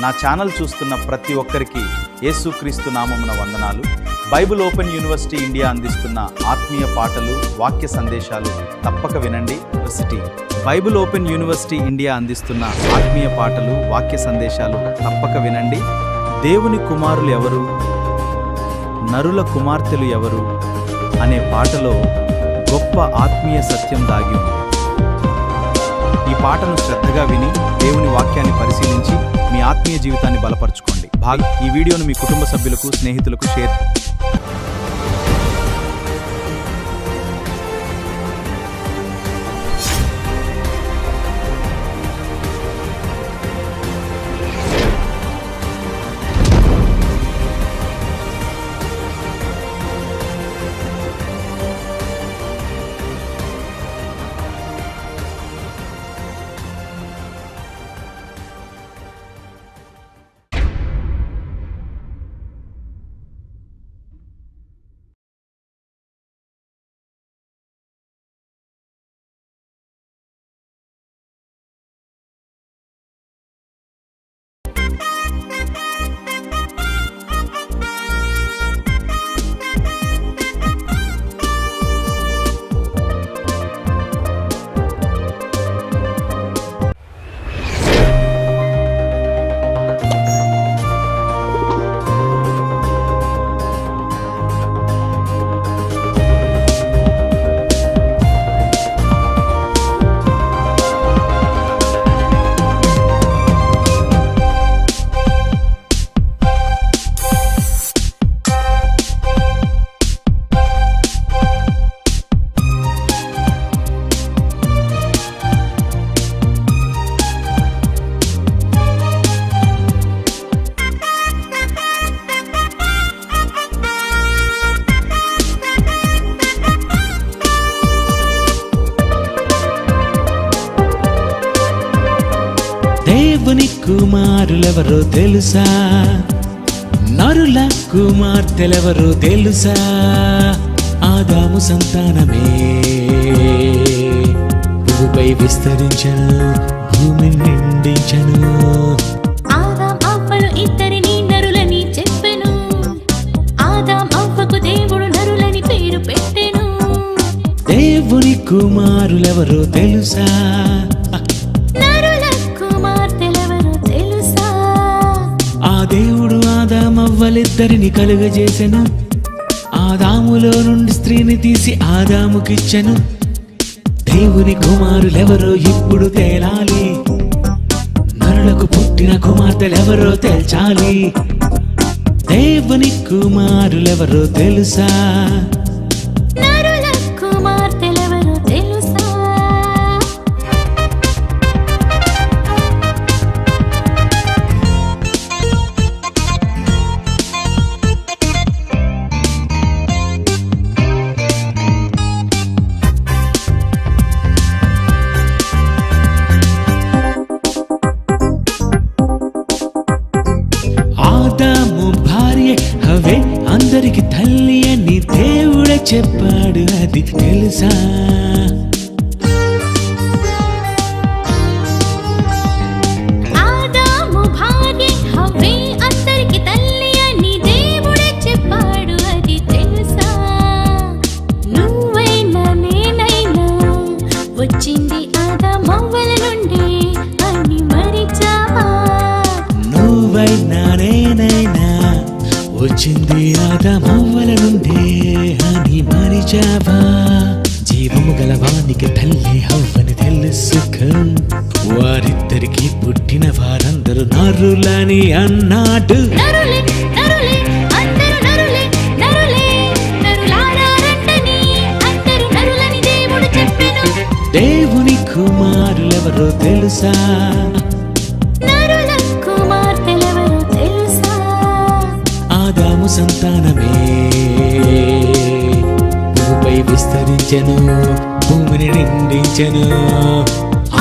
నా ఛానల్ చూస్తున్న ప్రతి ఒక్కరికి యేసుక్రీస్తు నామమున వందనాలు. బైబిల్ ఓపెన్ యూనివర్సిటీ ఇండియా అందిస్తున్న ఆత్మీయ పాటలు, వాక్య సందేశాలు తప్పక వినండి. బైబిల్ ఓపెన్ యూనివర్సిటీ ఇండియా అందిస్తున్న ఆత్మీయ పాటలు, వాక్య సందేశాలు తప్పక వినండి. దేవుని కుమారులు ఎవరు, నరుల కుమార్తెలు ఎవరు అనే పాటలో గొప్ప ఆత్మీయ సత్యం దాగి ఉంది. ఈ పాటను శ్రద్ధగా విని దేవుని వాక్యాన్ని పరిశీలించి మీ ఆత్మీయ జీవితాన్ని బలపరచుకోండి. ఈ వీడియోను మీ కుటుంబ సభ్యులకు, స్నేహితులకు షేర్. దేవుని కుమారులెవరో తెలుసా, నరుల కుమార్తెలెవరో తెలుసా? ఆదాము సంతానమే భూమిపై విస్తరించను, భూమిని నిండించను. ఆదాం అవ్వలు ఇద్దరిని నరులని చెప్పెను. ఆదాం అవ్వకు దేవుడు నరులని పేరు పెట్టెను. దేవుని కుమారులెవరో తెలుసా, దేవుడు ఆదామవ్వలిద్దరిని కలుగజేసెను. ఆదాములో నుండి స్త్రీని తీసి ఆదాముకిచ్చెను. దేవుని కుమారులెవరో ఇప్పుడు తేలాలి, నరులకు పుట్టిన కుమార్తెలెవరో తేల్చాలి. దేవుని కుమారులెవరో తెలుసా, ఆదాము భార్య హవ్వే అందరికి తల్లి అని దేవుడే చెప్పాడు, అది తెలుసా? ఆదాము భార్య హవ్వే అందరికి తల్లి అని దేవుడే చెప్పాడు, అది తెలుసా? నువ్వైనా నేనైనా వచ్చింది ఆదామవ్వల నుండి అని మరిచావా? నువ్వైనా నేనైనా వచ్చింది ఆదామవ్వల నుండే అని మరిచావా? జీవము గలవానికి తల్లి హవ్వని తెలుసుకో, వారిద్దరికి పుట్టిన వారందరూ నరులని అన్నాడు. దేవుని కుమారులెవరో తెలుసా, ఆదాము సంతానమే భూమిపై విస్తరించెను, భూమిని నిండించెను.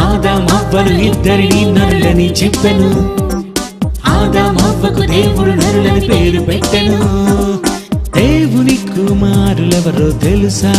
ఆదామవ్వలు ఇద్దరిని నరులని చెప్పెను. ఆదామవ్వకు దేవుడు నరులని పేరు పెట్టెను. దేవుని కుమారులెవరో తెలుసా,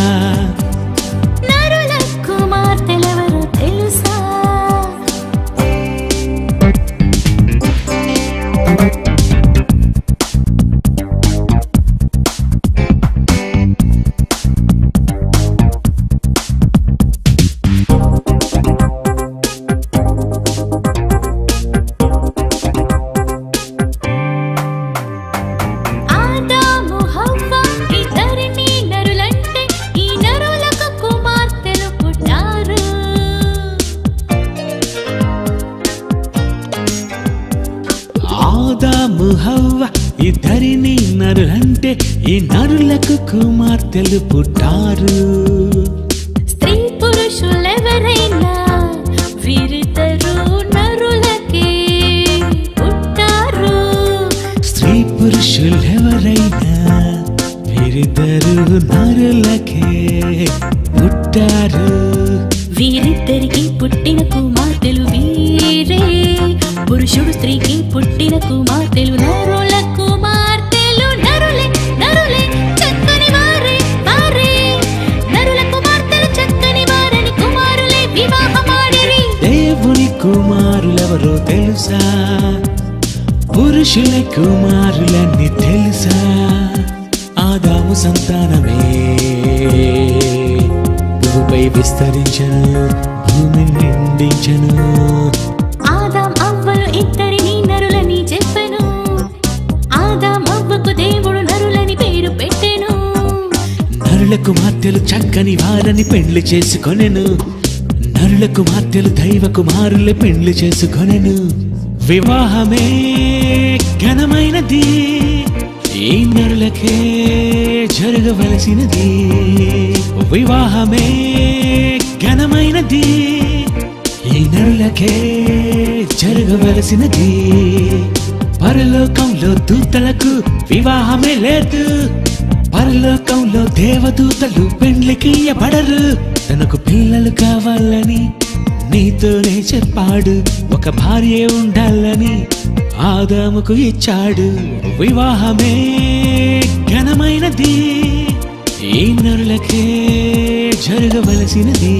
ఆదాము హవ్వ ఇద్దరిని నరులంటే ఈ నరులకు కుమార్తెలు పుట్టారు. స్త్రీ పురుషులెవరైనా వీరిద్దరూ నరులకే పుట్టారు. స్త్రీ పురుషులెవరైనా వీరిద్దరు నరులకే పుట్టారు. వీరిద్దరికి పుట్టిన కుమార్తెలు వీరే. పురుషుడు స్త్రీకి పుట్టిన కుమార్తెలు నరుల కుమార్తెలు. నరులే నరులే చక్కని వారే వారే. నరుల కుమార్తెలు చక్కని వారని కుమారులే వివాహమాడిరి. దేవుని కుమారులెవరో తెలుసా? పురుషుల కుమారులన్నీ తెలుసా? ఆదాము సంతానమే భూమిపై విస్తరించను, భూమిని నిండించను. ఆదాం అవ్వలు ఇద్దరిని నరులని చెప్పెను. ఆదాం అవ్వకు దేవుడు నరులని పేరు పెట్టెను. నరుల కుమార్తెలు చక్కని వారని పెండ్లి చేసుకొనెను. నరుల కుమార్తెలు దైవ కుమారులే పెండ్లి చేసుకొనెను. వివాహమే ఘనమైనది, ఈ నరులకే జరగవలసినది. వివాహమే ఘనమైనది, ఈ నరులకే జరగవలసినది. పరలోకంలో దూతలకు వివాహమే లేదు. పరలోకంలో దేవదూతలు పెండ్లికి ఇయ్యబడరు. తనకు పిల్లలు కావాలని నీతోనే చెప్పాడు. ఒక భార్య ఉండాలని ఆదాముకు ఇచ్చాడు. వివాహమే ఘనమైనది, ఈ నరులకే జరగవలసినది.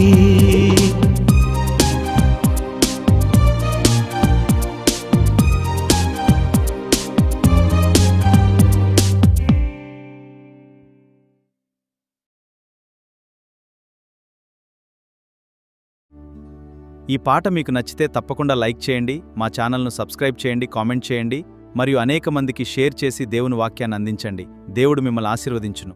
ఈ పాట మీకు నచ్చితే తప్పకుండా లైక్ చేయండి, మా ఛానల్ను సబ్స్క్రైబ్ చేయండి, కామెంట్ చేయండి మరియు అనేక మందికి షేర్ చేసి దేవుని వాక్యాన్ని అందించండి. దేవుడు మిమ్మల్ని ఆశీర్వదించును.